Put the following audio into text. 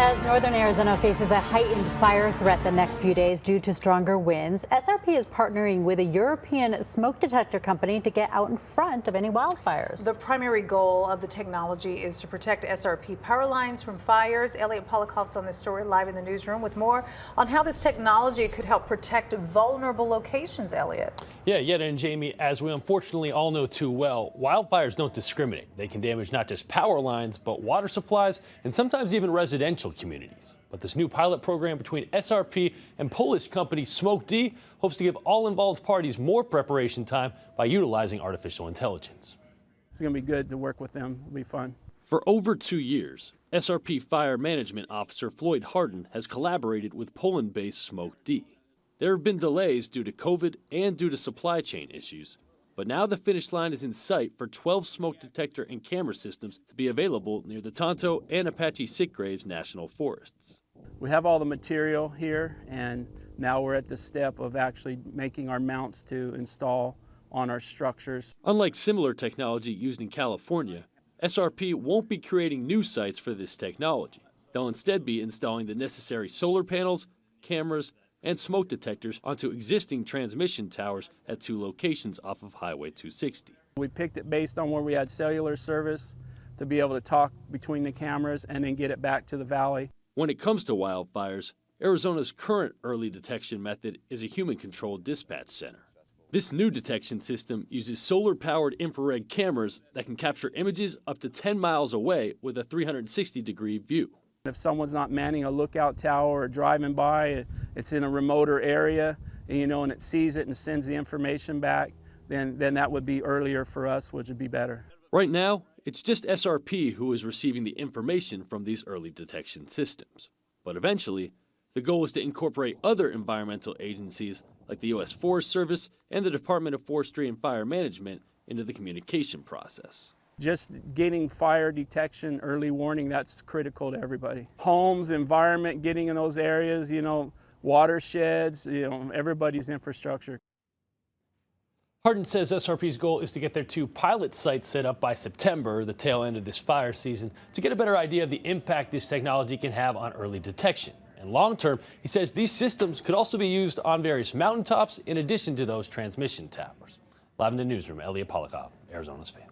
As northern Arizona faces a heightened fire threat the next few days due to stronger winds, SRP is partnering with a European smoke detector company to get out in front of any wildfires. The primary goal of the technology is to protect SRP power lines from fires. Elliot Polikoff's on this story live in the newsroom with more on how this technology could help protect vulnerable locations. Elliot. Yeah, Yetta and Jamie, as we unfortunately all know too well, wildfires don't discriminate. They can damage not just power lines, but water supplies and sometimes even residential communities. But this new pilot program between SRP and Polish company Smoke D hopes to give all involved parties more preparation time by utilizing artificial intelligence. It's going to be good to work with them. It'll be fun. For over 2 years, SRP Fire Management Officer Floyd Harden has collaborated with Poland-based Smoke D. There have been delays due to COVID and due to supply chain issues. But now the finish line is in sight for 12 smoke detector and camera systems to be available near the Tonto and Apache Sitgraves National Forests. We have all the material here, and now we're at the step of actually making our mounts to install on our structures. Unlike similar technology used in California, SRP won't be creating new sites for this technology. They'll instead be installing the necessary solar panels, cameras, and smoke detectors onto existing transmission towers at 2 locations off of Highway 260. We picked it based on where we had cellular service to be able to talk between the cameras and then get it back to the valley. When it comes to wildfires, Arizona's current early detection method is a human-controlled dispatch center. This new detection system uses solar-powered infrared cameras that can capture images up to 10 miles away with a 360-degree view. If someone's not manning a lookout tower or driving by, it's in a remoter area, and it sees it and sends the information back, then that would be earlier for us, which would be better. Right now, it's just SRP who is receiving the information from these early detection systems. But eventually, the goal is to incorporate other environmental agencies like the U.S. Forest Service and the Department of Forestry and Fire Management into the communication process. Just getting fire detection, early warning, that's critical to everybody. Homes, environment, getting in those areas, watersheds, everybody's infrastructure. Harden says SRP's goal is to get their 2 pilot sites set up by September, the tail end of this fire season, to get a better idea of the impact this technology can have on early detection. And long term, he says these systems could also be used on various mountaintops in addition to those transmission towers. Live in the newsroom, Elliot Polikoff, Arizona's Fan.